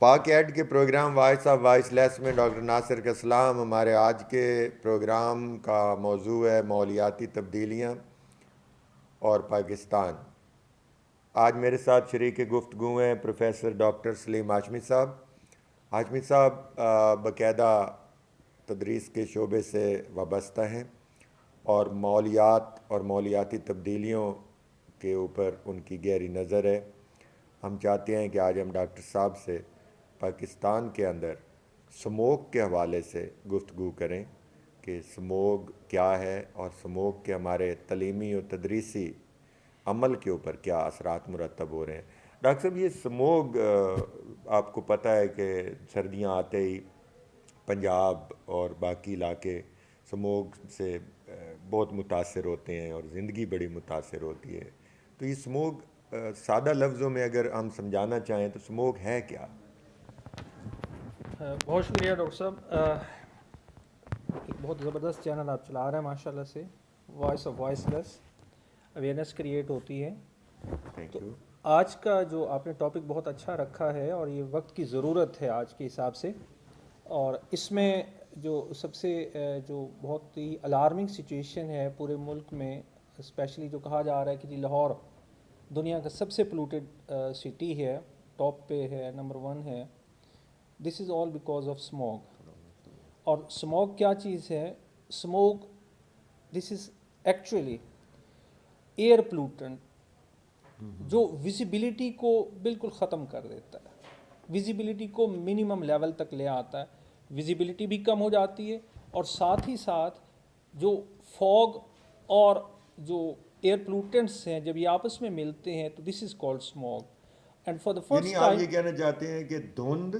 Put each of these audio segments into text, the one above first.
پاک ایڈ کے programme voice of voice لیس میں ڈاکٹر ناصر کا سلام. ہمارے آج کے پروگرام کا موضوع ہے ماحولیاتی تبدیلیاں اور پاکستان. آج میرے ساتھ شریک گفتگو ہیں پروفیسر ڈاکٹر سلیم ہاشمی صاحب. ہاشمی صاحب باقاعدہ تدریس کے شعبے سے وابستہ ہیں اور ماحولیات اور ماحولیاتی تبدیلیوں کے اوپر ان کی گہری نظر ہے. ہم چاہتے ہیں کہ آج ہم ڈاکٹر صاحب سے پاکستان کے اندر سموگ کے حوالے سے گفتگو کریں کہ سموگ کیا ہے اور سموگ کے ہمارے تعلیمی اور تدریسی عمل کے اوپر کیا اثرات مرتب ہو رہے ہیں. ڈاکٹر صاحب یہ سموگ آپ کو پتہ ہے کہ سردیاں آتے ہی پنجاب اور باقی علاقے سموگ سے بہت متاثر ہوتے ہیں اور زندگی بڑی متاثر ہوتی ہے. تو یہ سموگ سادہ لفظوں میں اگر ہم سمجھانا چاہیں تو سموگ ہے کیا؟ بہت شکریہ ڈاکٹر صاحب. ایک بہت زبردست چینل آپ چلا رہے ہیں ماشاء اللہ سے. Voice of voiceless awareness create ہوتی ہے. تھینک تو یو. آج کا جو آپ نے ٹاپک بہت اچھا رکھا ہے اور یہ وقت کی ضرورت ہے آج کے حساب سے. اور اس میں جو سب سے جو بہت ہی الارمنگ سچویشن ہے پورے ملک میں، اسپیشلی جو کہا جا رہا ہے کہ جی لاہور دنیا کا سب سے پولوٹیڈ سٹی ہے، ٹاپ پہ ہے، نمبر 1 ہے. This is all because of smog. اور اسموگ کیا چیز ہے؟ Smog this is actually air pollutant جو ویزیبلٹی کو بالکل ختم کر دیتا ہے، ویزیبلٹی کو منیمم لیول تک لے آتا ہے. ویزیبلٹی بھی کم ہو جاتی ہے اور ساتھ ہی ساتھ جو فوگ اور جو ایئر پولوٹنٹس ہیں جب یہ آپس میں ملتے ہیں تو this is called smog. And for the یعنی فرسٹ آپ ٹائم یہ کہنا چاہتے ہیں کہ دھند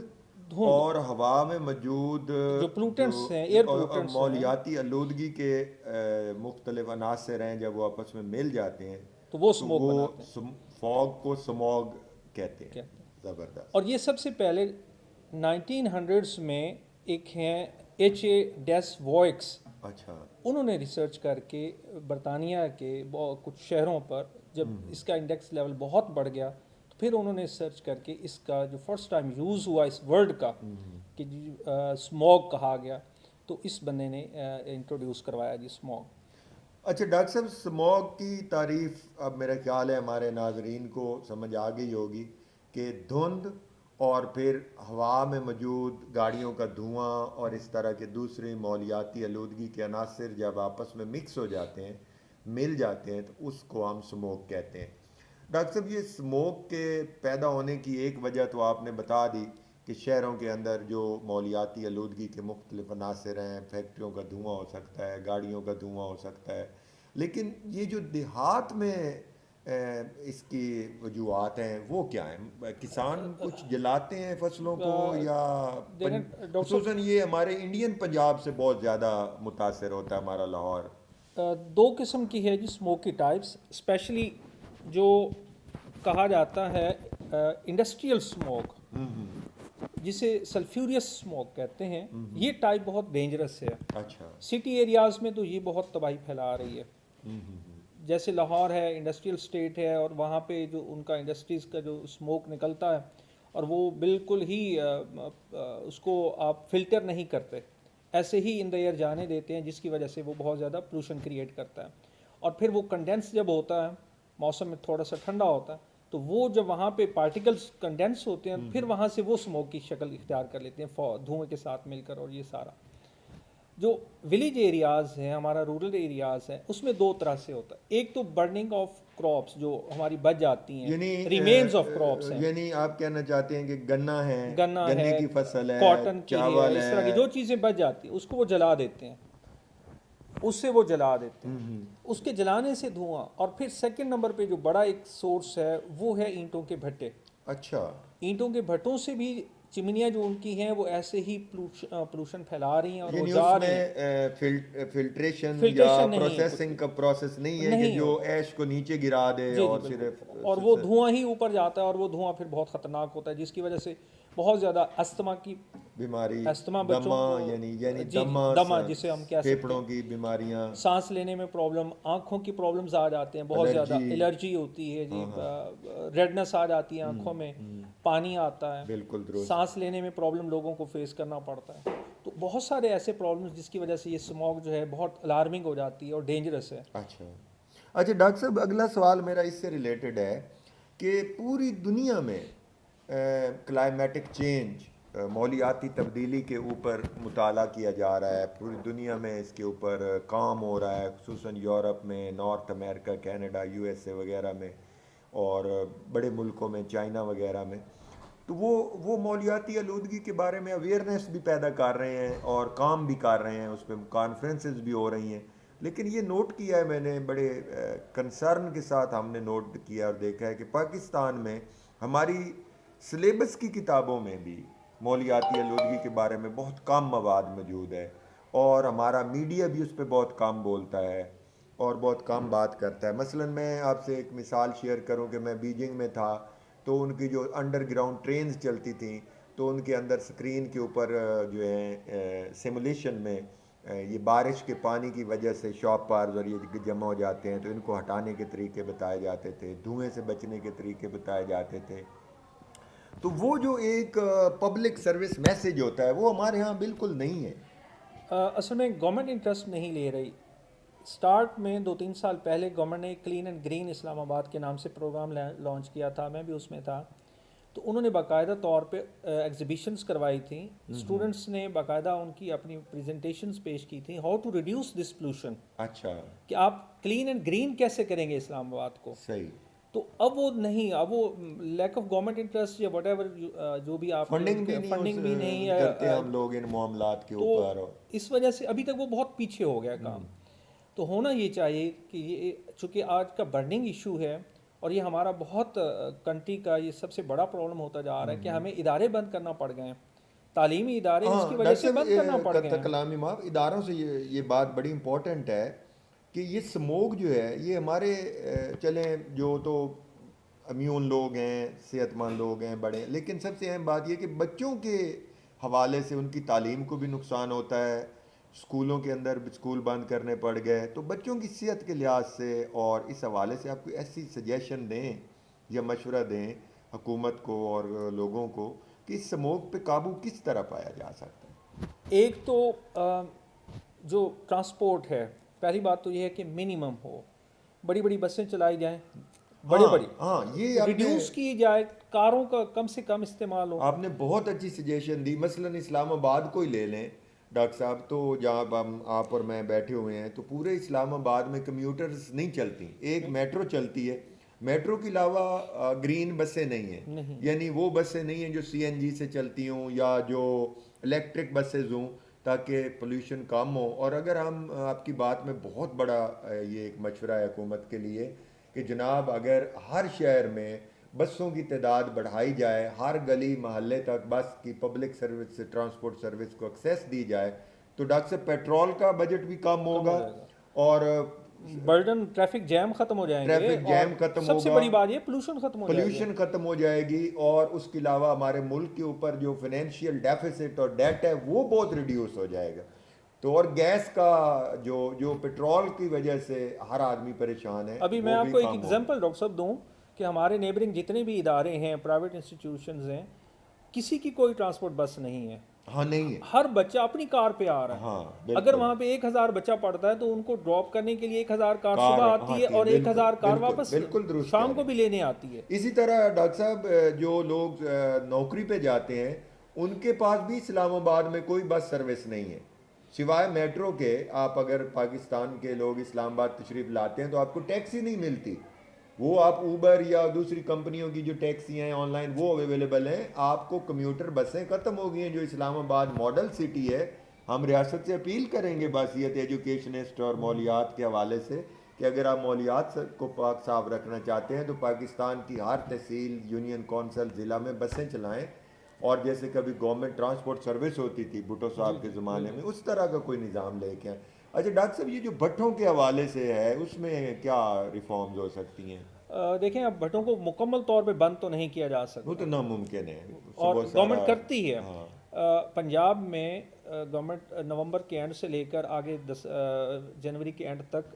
دھند اور ہوا میں موجود جو جو پولوٹنٹس ہیں، ایئر پولوٹنٹس ہیں، ماحولیاتی آلودگی کے مختلف عناصر ہیں، جب وہ آپس میں مل جاتے ہیں تو وہ تو اسموگ وہ بناتے ہیں فوگ کو سموگ کہتے ہیں. کہتے ہیں. زبردست. اور یہ سب سے پہلے 1900s میں ایک ہیں H.A. ڈیس ووئکس. اچھا. انہوں نے ریسرچ کر کے برطانیہ کے کچھ شہروں پر جب اس کا انڈیکس لیول بہت بڑھ گیا تو پھر انہوں نے سرچ کر کے اس کا جو فرسٹ ٹائم یوز ہوا اس ورڈ کا کہ اسموگ کہا گیا، تو اس بندے نے انٹروڈیوس کروایا جی اسموگ. اچھا ڈاکٹر صاحب، سموگ کی تعریف اب میرا خیال ہے ہمارے ناظرین کو سمجھ آ گئی ہوگی کہ دھند اور پھر ہوا میں موجود گاڑیوں کا دھواں اور اس طرح کے دوسرے ماحولیاتی آلودگی کے عناصر جب آپس میں مکس ہو جاتے ہیں، مل جاتے ہیں، تو اس کو ہم سموگ کہتے ہیں. ڈاکٹر صاحب، یہ سموگ کے پیدا ہونے کی ایک وجہ تو آپ نے بتا دی کہ شہروں کے اندر جو ماحولیاتی آلودگی کے مختلف عناصر ہیں، فیکٹریوں کا دھواں ہو سکتا ہے، گاڑیوں کا دھواں ہو سکتا ہے. لیکن یہ جو دیہات میں اس کی وجوہات ہیں وہ کیا ہیں؟ کسان کچھ جلاتے ہیں فصلوں کو یا دیکھیں ڈاکٹر صاحب، خصوصاً یہ ہمارے انڈین پنجاب سے بہت زیادہ متاثر ہوتا ہے ہمارا لاہور. 2 قسم کی ہے جی اسموگ کی ٹائپس. اسپیشلی جو کہا جاتا ہے انڈسٹریل اسموگ، جسے سلفیورس اسموگ کہتے ہیں، یہ ٹائپ بہت ڈینجرس ہے. اچھا. سٹی ایریاز میں تو یہ بہت تباہی پھیلا رہی ہے. جیسے لاہور ہے، انڈسٹریل اسٹیٹ ہے، اور وہاں پہ جو ان کا انڈسٹریز کا جو اسموک نکلتا ہے اور وہ بالکل ہی اس کو آپ فلٹر نہیں کرتے، ایسے ہی ان دا ایئر جانے دیتے ہیں، جس کی وجہ سے وہ بہت زیادہ پولوشن کریٹ کرتا ہے. اور پھر وہ کنڈینس جب ہوتا ہے، موسم میں تھوڑا سا ٹھنڈا ہوتا ہے، تو وہ جب وہاں پہ پارٹیکلز کنڈینس ہوتے ہیں پھر وہاں سے وہ اسموک کی شکل اختیار کر لیتے ہیں دھوئیں کے ساتھ مل کر. اور یہ سارا جو ولیج ایریاز ہیں، ہمارا رورل ایریاز ہے، اس میں 2 طرح سے ہوتا ہے. ایک تو برننگ آف کراپس جو ہماری بچ جاتی ہیں، ریمینز آف کراپس ہیں. یعنی آپ کہنا چاہتے ہیں کہ گنا ہے، گنا گنے ہے، کی فصل ہے، کاٹن کی ہے، چاول اس طرح کی ہے. جو چیزیں بچ جاتی ہیں اس کو وہ جلا دیتے ہیں، اس سے وہ جلا دیتے ہیں. اس کے جلانے سے دھواں. اور پھر سیکنڈ نمبر پہ جو بڑا ایک سورس ہے وہ ہے اینٹوں کے بھٹے. اچھا. اینٹوں کے بھٹوں سے بھی چمنیاں جو ان کی ہیں وہ ایسے ہی پولوشن پھیلا رہی ہیں اور وہ یعنی جا اس رہی ہیں. میں فلٹریشن یا فلٹریشن نہیں ہے، کچھ پروسیسنگ بھی کا پروسیس نہیں ہے کہ نہیں جو ہوتا. ایش کو نیچے گرا دے جی جی اور بالکل. صرف اور وہ دھواں ہی اوپر جاتا ہے اور وہ دھواں پھر بہت خطرناک ہوتا ہے، جس کی وجہ سے بہت زیادہ بیماری، استما بچوں دمہ کو، یعنی جی جی دمہ جسے ہم کہہ سکتے پھیپھڑوں ہیں، کی بیماریاں، سانس لینے میں پرابلم، آنکھوں کی پرابلمز آ جاتے ہیں، بہت زیادہ الرجی. الرجی ہوتی ہے جی، ہاں ہاں. ریڈنس آ جاتی ہے آنکھوں میں، پانی آتا ہے، بالکل درست. سانس لینے میں پرابلم لوگوں کو فیس کرنا پڑتا ہے. تو بہت سارے ایسے پرابلمس جس کی وجہ سے یہ اسموگ جو ہے بہت الارمنگ ہو جاتی ہے اور ڈینجرس ہے. اچھا ڈاکٹر صاحب اگلا سوال میرا اس سے ریلیٹڈ ہے کہ پوری دنیا میں کلائمیٹک چینج ماحولیاتی تبدیلی کے اوپر مطالعہ کیا جا رہا ہے. پوری دنیا میں اس کے اوپر کام ہو رہا ہے, خصوصاً یورپ میں, north America, Canada, U S A وغیرہ میں, اور بڑے ملکوں میں, چائنا وغیرہ میں. تو وہ ماحولیاتی آلودگی کے بارے میں اویئرنیس بھی پیدا کر رہے ہیں اور کام بھی کر رہے ہیں, اس پہ کانفرنسز بھی ہو رہی ہیں. لیکن یہ نوٹ کیا ہے میں نے, بڑے کنسرن کے ساتھ ہم نے نوٹ کیا اور دیکھا ہے کہ پاکستان میں ہماری سلیبس کی کتابوں میں بھی ماحولیاتی آلودگی کے بارے میں بہت کم مواد موجود ہے, اور ہمارا میڈیا بھی اس پہ بہت کم بولتا ہے اور بہت کم بات کرتا ہے. مثلاً میں آپ سے ایک مثال شیئر کروں کہ میں بیجنگ میں تھا, تو ان کی جو انڈر گراؤنڈ ٹرینز چلتی تھیں تو ان کے اندر سکرین کے اوپر جو ہے سیمولیشن میں یہ بارش کے پانی کی وجہ سے شاپ پارز اور یہ جمع ہو جاتے ہیں, تو ان کو ہٹانے کے طریقے بتائے جاتے تھے, دھوئیں سے بچنے کے طریقے بتائے جاتے تھے. تو وہ جو ایک پبلک سروس میسیج ہوتا ہے وہ ہمارے ہاں بالکل نہیں ہے. اصل میں گورنمنٹ انٹرسٹ نہیں لے رہی. سٹارٹ میں 2-3 سال پہلے گورنمنٹ نے کلین اینڈ گرین اسلام آباد کے نام سے پروگرام لانچ کیا تھا, میں بھی اس میں تھا. تو انہوں نے باقاعدہ طور پہ ایگزیبیشنز کروائی تھیں, اسٹوڈنٹس نے باقاعدہ ان کی اپنی پریزنٹیشنز پیش کی تھیں, how to reduce this pollution. اچھا, کہ آپ کلین اینڈ گرین کیسے کریں گے اسلام آباد کو. صحیح. تو اب وہ نہیں, اب وہ لیک آف گورنمنٹ انٹرسٹ یا وٹ ایور جو بھی آپ فنڈنگ بھی نہیں کرتے ہم لوگ ان معاملات کے اوپر, تو اس وجہ سے ابھی تک وہ بہت پیچھے ہو گیا کام. تو ہونا یہ چاہیے کہ یہ چونکہ آج کا برننگ ایشو ہے اور یہ ہمارا بہت کنٹری کا یہ سب سے بڑا پرابلم ہوتا جا رہا ہے کہ ہمیں ادارے بند کرنا پڑ گئے ہیں, تعلیمی ادارے اس کی وجہ سے بند کرنا پڑ گئے ہیں. کلامی معاف اداروں سے یہ بات بڑی امپورٹنٹ ہے کہ یہ سموگ جو ہے یہ ہمارے چلیں جو تو امیون لوگ ہیں, صحت مند لوگ ہیں, بڑے, لیکن سب سے اہم بات یہ کہ بچوں کے حوالے سے ان کی تعلیم کو بھی نقصان ہوتا ہے. اسکولوں کے اندر اسکول بند کرنے پڑ گئے, تو بچوں کی صحت کے لحاظ سے اور اس حوالے سے آپ کوئی ایسی سجیشن دیں یا مشورہ دیں حکومت کو اور لوگوں کو کہ اس سموگ پہ قابو کس طرح پایا جا سکتا ہے. ایک تو جو ٹرانسپورٹ ہے, پہلی بات تو یہ ہے کہ منیمم ہو, بڑی بڑی بسیں چلائی جائیں, بڑی یہ ریڈیوس کی جائے, کاروں کا کم سے کم استعمال ہو. آپ نے بہت اچھی سجیشن دی. مثلاً اسلام آباد کو ہی لے لیں ڈاکٹر صاحب, تو جہاں آپ اور میں بیٹھے ہوئے ہیں تو پورے اسلام آباد میں کمیوٹرز نہیں چلتی, ایک میٹرو چلتی ہے, میٹرو کے علاوہ گرین بسیں نہیں ہیں, یعنی وہ بسیں نہیں ہیں جو سی این جی سے چلتی ہوں یا جو الیکٹرک بسز ہوں تاکہ پولیوشن کم ہو. اور اگر ہم آپ کی بات میں بہت بڑا یہ ایک مشورہ ہے حکومت کے لیے کہ جناب اگر ہر شہر میں بسوں کی تعداد بڑھائی جائے, ہر گلی محلے تک بس کی پبلک سروس ٹرانسپورٹ سروس کو ایکسیس دی جائے, تو ڈاکٹر صاحب پیٹرول کا بجٹ بھی کم ہوگا اور برڈن ٹریفک جیم ختم ہو جائیں گے, ٹریفک جیم ختم ہوگا, سب سے بڑی بات یہ پولوشن ختم ہو جائے گا, پولوشن ختم ہو جائے گی, اور اس کے علاوہ ہمارے ملک کے اوپر جو فائنینشیل ڈیفیسٹ اور ڈیٹ ہے وہ بہت ریڈیوس ہو جائے گا. تو اور گیس کا جو پیٹرول کی وجہ سے ہر آدمی پریشان ہے. ابھی میں آپ کو ایک ایگزامپل ڈاکٹر صاحب دوں کہ ہمارے نیبرنگ جتنے بھی ادارے ہیں, پرائیویٹ انسٹیٹیوشنز ہیں, کسی کی کوئی ٹرانسپورٹ بس نہیں ہے. ہاں نہیں ہے, ہر بچہ اپنی کار پہ آ رہا ہے. ہاں اگر وہاں پہ 1000 بچہ پڑتا ہے تو ان کو ڈراپ کرنے کے لیے 1000 کار صبح آتی ہے اور 1000 کار واپس شام کو بھی لینے آتی ہے. اسی طرح ڈاکٹر صاحب جو لوگ نوکری پہ جاتے ہیں ان کے پاس بھی اسلام آباد میں کوئی بس سروس نہیں ہے سوائے میٹرو کے. آپ اگر پاکستان کے لوگ اسلام آباد تشریف لاتے ہیں تو آپ کو ٹیکسی نہیں ملتی, وہ آپ اوبر یا دوسری کمپنیوں کی جو ٹیکسی ہیں آن لائن وہ اویلیبل ہیں. آپ کو کمیوٹر بسیں ختم ہو گئی ہیں جو اسلام آباد ماڈل سٹی ہے. ہم ریاست سے اپیل کریں گے بحیثیت ایجوکیشنسٹ اور ماحولیات کے حوالے سے کہ اگر آپ ماحولیات کو پاک صاف رکھنا چاہتے ہیں تو پاکستان کی ہر تحصیل, یونین کونسل, ضلع میں بسیں چلائیں, اور جیسے کبھی گورنمنٹ ٹرانسپورٹ سروس ہوتی تھی بھٹو صاحب کے زمانے میں, اس طرح کا کوئی نظام لے کے آئیں. اچھا ڈاکٹر صاحب یہ جو بھٹوں کے حوالے سے ہے اس میں کیا ریفارمز ہو سکتی ہیں؟ دیکھیں اب بھٹوں کو مکمل طور پہ بند تو نہیں کیا جا سکتا, وہ تو ناممکن ہے, اور گورنمنٹ کرتی ہے. پنجاب میں گورنمنٹ نومبر کے اینڈ سے لے کر آگے 10 جنوری کے اینڈ تک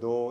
2,